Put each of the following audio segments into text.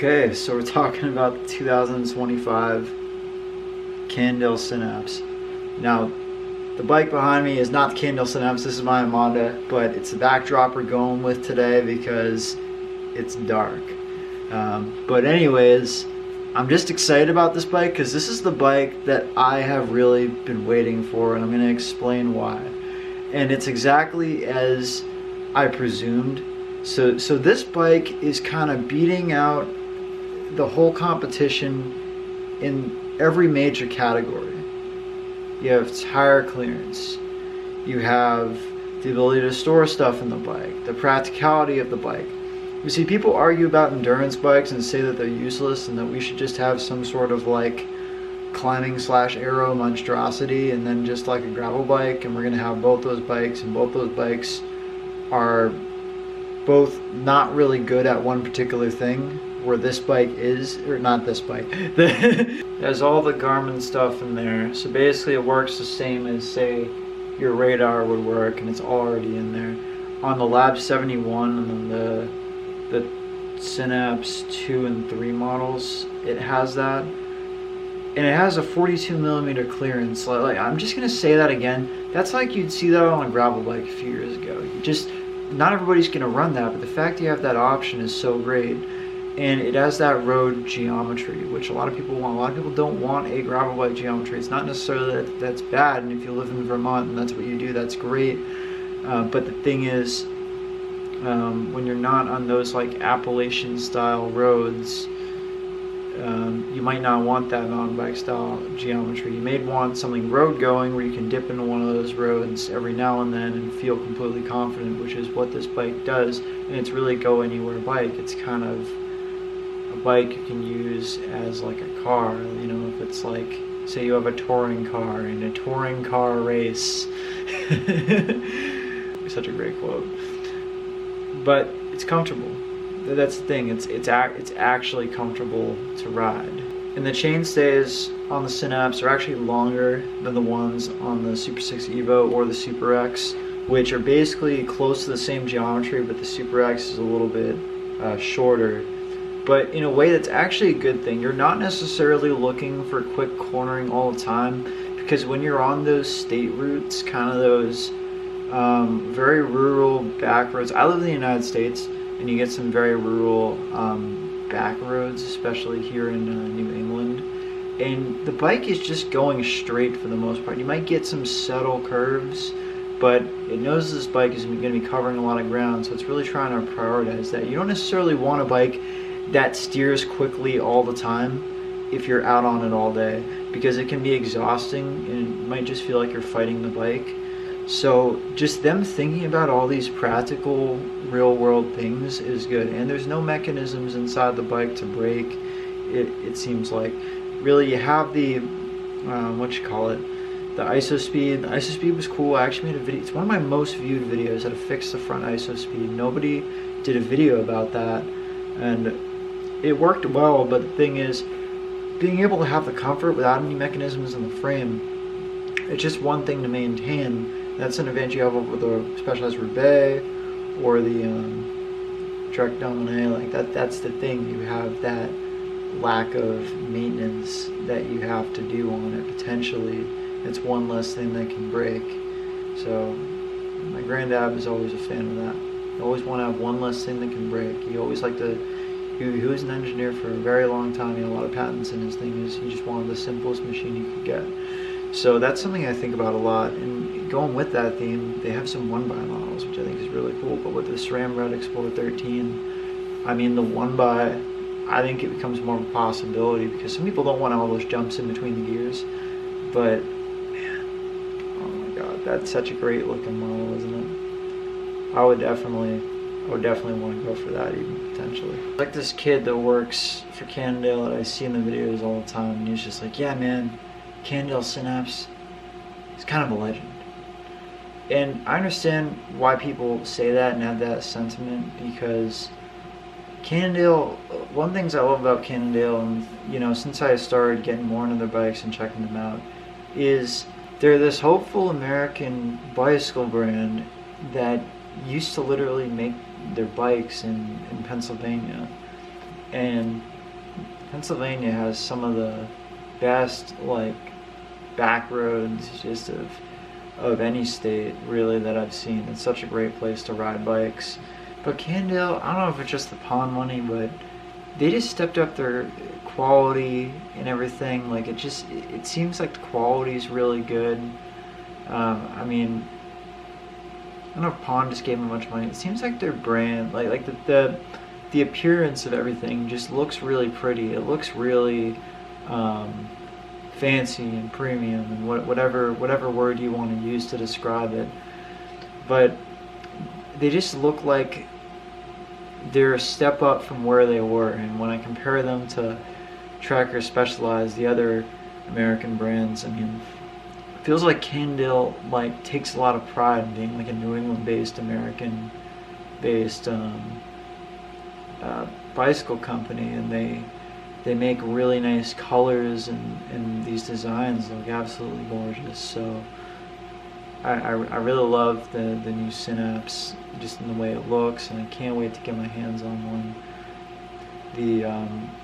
Okay, so we're talking about the 2025 Cannondale Synapse. Now, the bike behind me is not the Cannondale Synapse, this is my Honda, but it's the backdrop we're going with today because it's dark. But anyways, I'm just excited about this bike because this is the bike that I have really been waiting for, and I'm going to explain why. And it's exactly as I presumed. So this bike is kind of beating out the whole competition in every major category. You have tire clearance, you have the ability to store stuff in the bike, the practicality of the bike. You see, people argue about endurance bikes and say that they're useless and that we should just have some sort of like climbing / aero monstrosity and then just like a gravel bike, and we're going to have both those bikes, and both those bikes are both not really good at one particular thing, where this bike is, or not this bike. It has all the Garmin stuff in there, so basically it works the same as, say, your radar would work, and it's already in there. On the Lab 71 and the Synapse 2 and 3 models, it has that. And it has a 42mm clearance. Like, I'm just gonna say that again. That's like you'd see that on a gravel bike a few years ago. Not everybody's gonna run that, but the fact you have that option is so great. And it has that road geometry, which a lot of people want. A lot of people don't want a gravel bike geometry. It's not necessarily that that's bad, and if you live in Vermont and that's what you do, that's great. But the thing is, when you're not on those like Appalachian style roads, you might not want that mountain bike style geometry. You may want something road going where you can dip into one of those roads every now and then and feel completely confident, which is what this bike does. And it's really go anywhere bike. It's kind of a bike you can use as like a car. You know, if it's like, say you have a touring car in a touring car race. Such a great quote. But it's comfortable. That's the thing, it's actually comfortable to ride. And the chainstays on the Synapse are actually longer than the ones on the Super 6 Evo or the Super X, which are basically close to the same geometry, but the Super X is a little bit shorter. But in a way that's actually a good thing. You're not necessarily looking for quick cornering all the time, because when you're on those state routes, kind of those very rural back roads. I live in the United States, and you get some very rural back roads, especially here in New England, and the bike is just going straight for the most part. You might get some subtle curves, but it knows this bike is going to be covering a lot of ground, so it's really trying to prioritize that. You don't necessarily want a bike that steers quickly all the time if you're out on it all day, because it can be exhausting and it might just feel like you're fighting the bike. So just them thinking about all these practical real world things is good. And there's no mechanisms inside the bike to brake, it seems like. Really, you have the the ISO speed. The ISO speed was cool. I actually made a video. It's one of my most viewed videos, how to fix the front ISO speed. Nobody did a video about that, and it worked well. But the thing is, being able to have the comfort without any mechanisms in the frame, it's just one thing to maintain. That's an advantage you have over the Specialized Roubaix or the Trek Dominé. Like that's the thing. You have that lack of maintenance that you have to do on it potentially. It's one less thing that can break. So my granddad was always a fan of that. You always want to have one less thing that can break. He always liked to. He was an engineer for a very long time. He had a lot of patents, and his thing is he just wanted the simplest machine you could get. So that's something I think about a lot. And going with that theme, they have some 1x models, which I think is really cool. But with the SRAM Red Explorer 13, I mean, the 1x, I think it becomes more of a possibility because some people don't want all those jumps in between the gears. But man, oh my god, that's such a great looking model, isn't it? I would definitely want to go for that, even potentially. Like this kid that works for Cannondale that I see in the videos all the time, and he's just like, yeah man, Cannondale Synapse is kind of a legend. And I understand why people say that and have that sentiment, because Cannondale, one of the things I love about Cannondale, and you know, since I started getting more into their bikes and checking them out, is they're this hopeful American bicycle brand that used to literally make their bikes in Pennsylvania. And Pennsylvania has some of the best like back roads just of any state really that I've seen. It's such a great place to ride bikes. But Cannondale, I don't know if it's just the pond money, but they just stepped up their quality and everything. Like it seems like the quality is really good. I mean, I don't know if Pond just gave them a bunch of money. It seems like their brand, like the appearance of everything just looks really pretty. It looks really fancy and premium and whatever word you want to use to describe it. But they just look like they're a step up from where they were. And when I compare them to Tracker Specialized, the other American brands, I mean, it feels like Cannondale like takes a lot of pride in being like a New England-based, American-based bicycle company, and they make really nice colors, and these designs look absolutely gorgeous. So I really love the new Synapse, just in the way it looks, and I can't wait to get my hands on one. The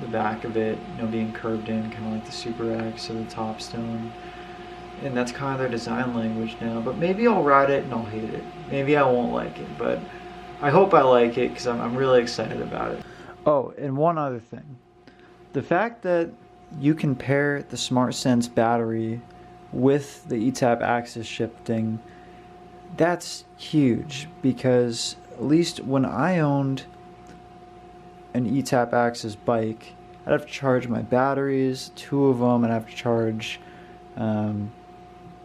back of it, you know, being curved in, kind of like the Super X or the Topstone, and that's kind of their design language now. But maybe I'll ride it and I'll hate it. Maybe I won't like it, but I hope I like it because I'm really excited about it. Oh, and one other thing. The fact that you can pair the SmartSense battery with the ETAP AXS shifting, that's huge, because at least when I owned an ETAP AXS bike, I'd have to charge my batteries, 2 of them, I'd have to charge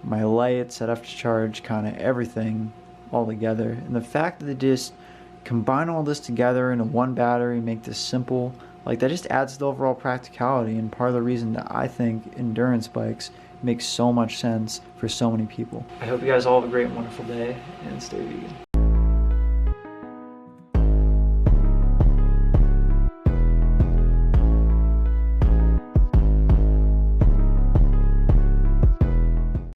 my lights, I'd have to charge kind of everything all together. And the fact that they just combine all this together into one battery, make this simple, like that just adds to the overall practicality, and part of the reason that I think endurance bikes make so much sense for so many people. I hope you guys all have a great and wonderful day, and stay vegan.